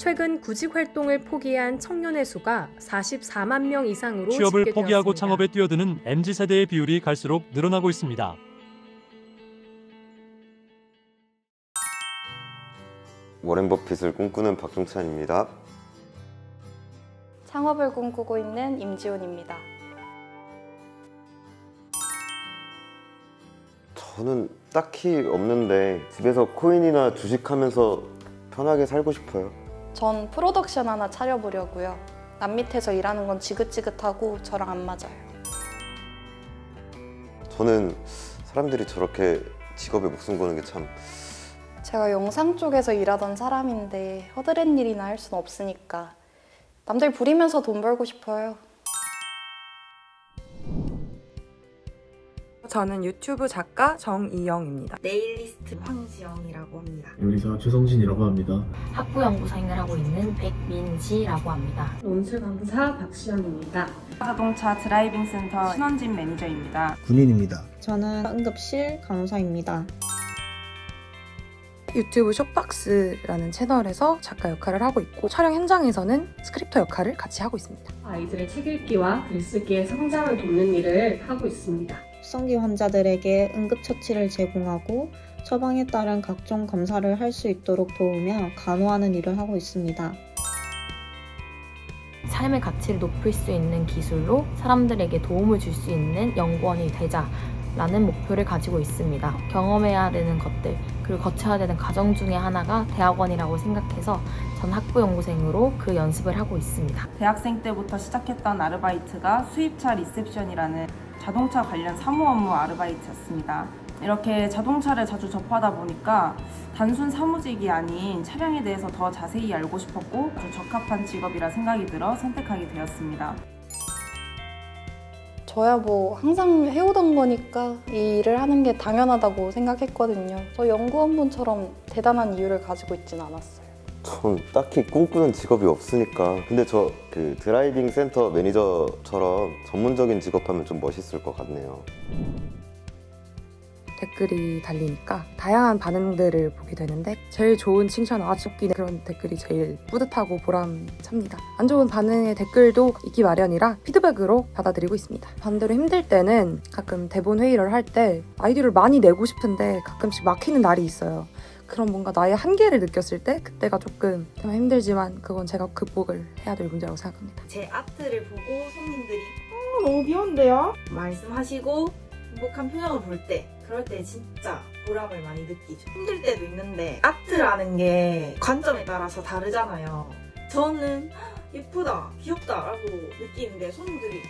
최근 구직 활동을 포기한 청년의 수가 44만 명 이상으로 취업을 집계되었습니다. 포기하고 창업에 뛰어드는 MZ세대의 비율이 갈수록 늘어나고 있습니다. 워렌 버핏을 꿈꾸는 박종찬입니다. 창업을 꿈꾸고 있는 임지훈입니다. 저는 딱히 없는데 집에서 코인이나 주식하면서 편하게 살고 싶어요. 전 프로덕션 하나 차려보려고요. 남 밑에서 일하는 건 지긋지긋하고 저랑 안 맞아요. 저는 사람들이 저렇게 직업에 목숨 거는 게 참... 제가 영상 쪽에서 일하던 사람인데 허드렛 일이나 할 수는 없으니까 남들 부리면서 돈 벌고 싶어요. 저는 유튜브 작가 정이영입니다. 네일리스트 황지영이라고 합니다. 요리사 최성진이라고 합니다. 학부연구생을 하고 있는 백민지라고 합니다. 논술 강사 박시연입니다. 자동차 드라이빙 센터 신원진 매니저입니다. 군인입니다. 저는 응급실 간호사입니다. 유튜브 쇼박스라는 채널에서 작가 역할을 하고 있고 촬영 현장에서는 스크립터 역할을 같이 하고 있습니다. 아이들의 책 읽기와 글쓰기의 성장을 돕는 일을 하고 있습니다. 합성기 환자들에게 응급처치를 제공하고 처방에 따른 각종 검사를 할 수 있도록 도우며 간호하는 일을 하고 있습니다. 삶의 가치를 높일 수 있는 기술로 사람들에게 도움을 줄 수 있는 연구원이 되자라는 목표를 가지고 있습니다. 경험해야 되는 것들, 그리고 거쳐야 되는 과정 중에 하나가 대학원이라고 생각해서 전 학부연구생으로 그 연습을 하고 있습니다. 대학생 때부터 시작했던 아르바이트가 수입차 리셉션이라는 자동차 관련 사무 업무 아르바이트였습니다. 이렇게 자동차를 자주 접하다 보니까 단순 사무직이 아닌 차량에 대해서 더 자세히 알고 싶었고 아주 적합한 직업이라 생각이 들어 선택하게 되었습니다. 저야 뭐 항상 해오던 거니까 이 일을 하는 게 당연하다고 생각했거든요. 저 연구원분처럼 대단한 이유를 가지고 있진 않았어요. 전 딱히 꿈꾸는 직업이 없으니까. 근데 저 그 드라이빙 센터 매니저처럼 전문적인 직업하면 좀 멋있을 것 같네요. 댓글이 달리니까 다양한 반응들을 보게 되는데 제일 좋은 칭찬, 웃기는 그런 댓글이 제일 뿌듯하고 보람찹니다. 안 좋은 반응의 댓글도 있기 마련이라 피드백으로 받아들이고 있습니다. 반대로 힘들 때는 가끔 대본 회의를 할 때 아이디어를 많이 내고 싶은데 가끔씩 막히는 날이 있어요. 그런 뭔가 나의 한계를 느꼈을 때 그때가 조금 힘들지만 그건 제가 극복을 해야 될 문제라고 생각합니다. 제 아트를 보고 손님들이 너무 귀여운데요? 말씀하시고 행복한 표정을 볼 때, 그럴 때 진짜 보람을 많이 느끼죠. 힘들 때도 있는데 아트라는 게 관점에 따라서 다르잖아요. 저는 예쁘다, 귀엽다 라고 느끼는데 손님들이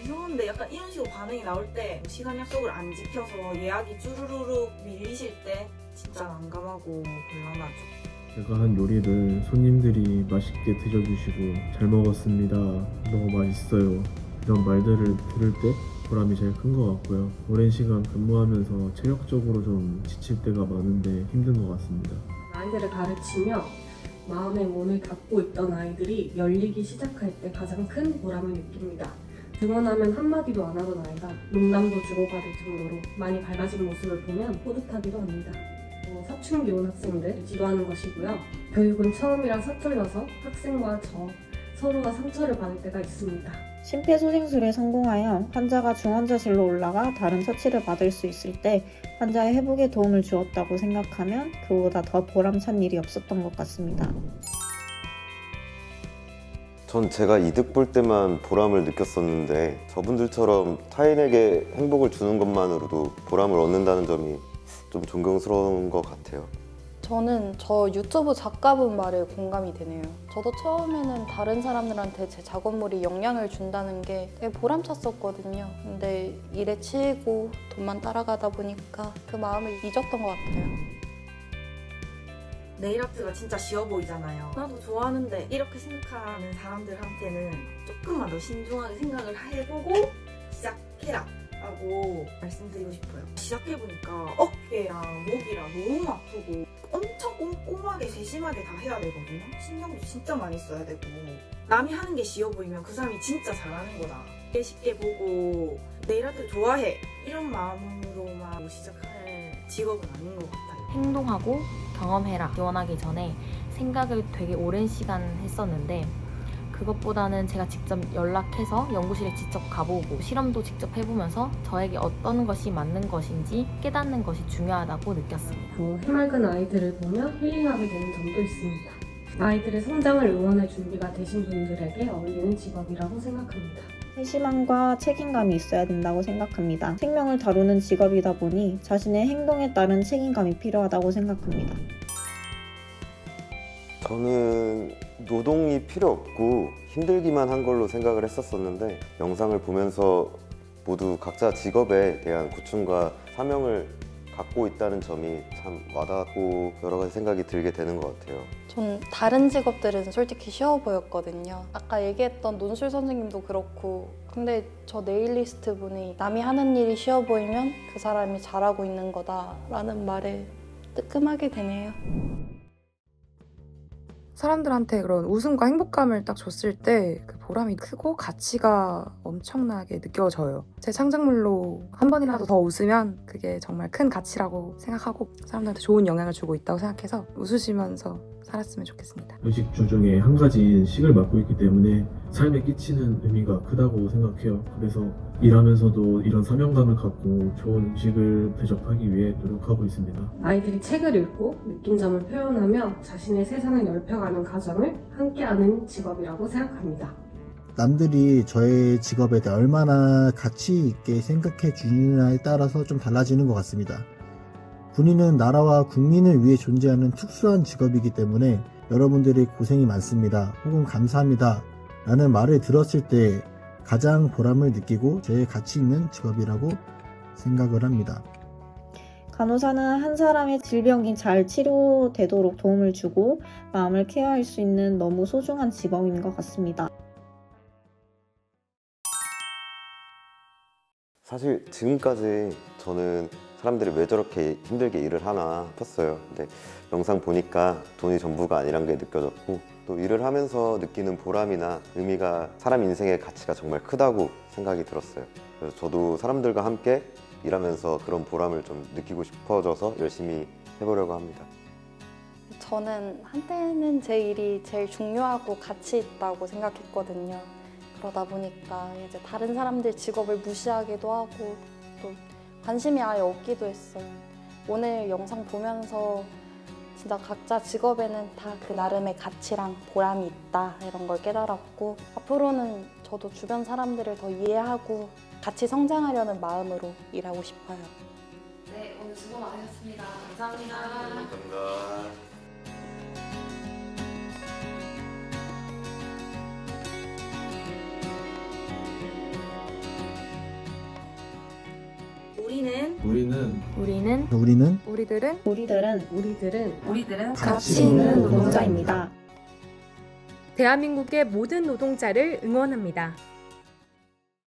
이상한데 약간 이런 식으로 반응이 나올 때 시간 약속을 안 지켜서 예약이 쭈루루룩 밀리실 때 진짜 난감하고 곤란하죠. 제가 한 요리를 손님들이 맛있게 드셔주시고 잘 먹었습니다, 너무 맛있어요, 이런 말들을 들을 때 보람이 제일 큰 것 같고요. 오랜 시간 근무하면서 체력적으로 좀 지칠 때가 많은데 힘든 것 같습니다. 아이들을 가르치며 마음의 문을 닫고 있던 아이들이 열리기 시작할 때 가장 큰 보람을 느낍니다. 등원하면 한마디도 안 하던 아이가 농담도 주고받을 정도로 많이 밝아진 모습을 보면 뿌듯하기도 합니다. 사춘기 온 학생들 지도하는 것이고요. 교육은 처음이라 서툴러서 학생과 서로가 상처를 받을 때가 있습니다. 심폐소생술에 성공하여 환자가 중환자실로 올라가 다른 처치를 받을 수 있을 때 환자의 회복에 도움을 주었다고 생각하면 그보다 더 보람찬 일이 없었던 것 같습니다. 전 제가 이득 볼 때만 보람을 느꼈었는데 저분들처럼 타인에게 행복을 주는 것만으로도 보람을 얻는다는 점이 좀 존경스러운 것 같아요. 저는 저 유튜브 작가분 말에 공감이 되네요. 저도 처음에는 다른 사람들한테 제 작업물이 영향을 준다는 게 되게 보람찼었거든요. 근데 일에 치이고 돈만 따라가다 보니까 그 마음을 잊었던 것 같아요. 네일아트가 진짜 쉬워 보이잖아요. 나도 좋아하는데 이렇게 생각하는 사람들한테는 조금만 더 신중하게 생각을 해보고 시작해라 라고 말씀드리고 싶어요. 시작해보니까 어깨랑 목이랑 너무 아프고 엄청 꼼꼼하게 세심하게 다 해야 되거든요. 신경도 진짜 많이 써야 되고 남이 하는 게 쉬워 보이면 그 사람이 진짜 잘하는 거다. 쉽게 보고 네일아트 좋아해 이런 마음으로만 시작할 직업은 아닌 것 같아요. 행동하고 경험해라 지원하기 전에 생각을 되게 오랜 시간 했었는데 그것보다는 제가 직접 연락해서 연구실에 직접 가보고 실험도 직접 해보면서 저에게 어떤 것이 맞는 것인지 깨닫는 것이 중요하다고 느꼈습니다. 해맑은 아이들을 보며 힐링하게 되는 점도 있습니다. 아이들의 성장을 응원할 준비가 되신 분들에게 어울리는 직업이라고 생각합니다. 세심함과 책임감이 있어야 된다고 생각합니다. 생명을 다루는 직업이다 보니 자신의 행동에 따른 책임감이 필요하다고 생각합니다. 저는 노동이 필요 없고 힘들기만 한 걸로 생각을 했었었는데 영상을 보면서 모두 각자 직업에 대한 고충과 사명을 갖고 있다는 점이 참 와닿고 여러 가지 생각이 들게 되는 것 같아요. 전 다른 직업들은 솔직히 쉬워 보였거든요. 아까 얘기했던 논술 선생님도 그렇고 근데 저 네일리스트 분이 남이 하는 일이 쉬워 보이면 그 사람이 잘하고 있는 거다라는 말에 뜨끔하게 되네요. 사람들한테 그런 웃음과 행복감을 딱 줬을 때 그 보람이 크고 가치가 엄청나게 느껴져요. 제 창작물로 한 번이라도 더 웃으면 그게 정말 큰 가치라고 생각하고 사람들한테 좋은 영향을 주고 있다고 생각해서 웃으시면서 살았으면 좋겠습니다. 의식주 중에 한 가지인 식을 맡고 있기 때문에 삶에 끼치는 의미가 크다고 생각해요. 그래서 일하면서도 이런 사명감을 갖고 좋은 음식을 대접하기 위해 노력하고 있습니다. 아이들이 책을 읽고 느낀 점을 표현하며 자신의 세상을 넓혀가는 과정을 함께하는 직업이라고 생각합니다. 남들이 저의 직업에 대해 얼마나 가치 있게 생각해 주느냐에 따라서 좀 달라지는 것 같습니다. 군인은 나라와 국민을 위해 존재하는 특수한 직업이기 때문에 여러분들의 고생이 많습니다. 혹은 감사합니다 라는 말을 들었을 때 가장 보람을 느끼고 제일 가치 있는 직업이라고 생각을 합니다. 간호사는 한 사람의 질병이 잘 치료되도록 도움을 주고 마음을 케어할 수 있는 너무 소중한 직업인 것 같습니다. 사실 지금까지 저는 사람들이 왜 저렇게 힘들게 일을 하나 싶었어요. 근데 영상 보니까 돈이 전부가 아니란 게 느껴졌고 또 일을 하면서 느끼는 보람이나 의미가 사람 인생의 가치가 정말 크다고 생각이 들었어요. 그래서 저도 사람들과 함께 일하면서 그런 보람을 좀 느끼고 싶어져서 열심히 해보려고 합니다. 저는 한때는 제 일이 제일 중요하고 가치 있다고 생각했거든요. 그러다 보니까 이제 다른 사람들 직업을 무시하기도 하고 또 관심이 아예 없기도 했어요. 오늘 영상 보면서 진짜 각자 직업에는 다 그 나름의 가치랑 보람이 있다 이런 걸 깨달았고 앞으로는 저도 주변 사람들을 더 이해하고 같이 성장하려는 마음으로 일하고 싶어요. 네, 오늘 수고 많으셨습니다. 감사합니다. 감사합니다. 우리들은 가치 있는 노동자입니다. 대한민국의 모든 노동자를 응원합니다.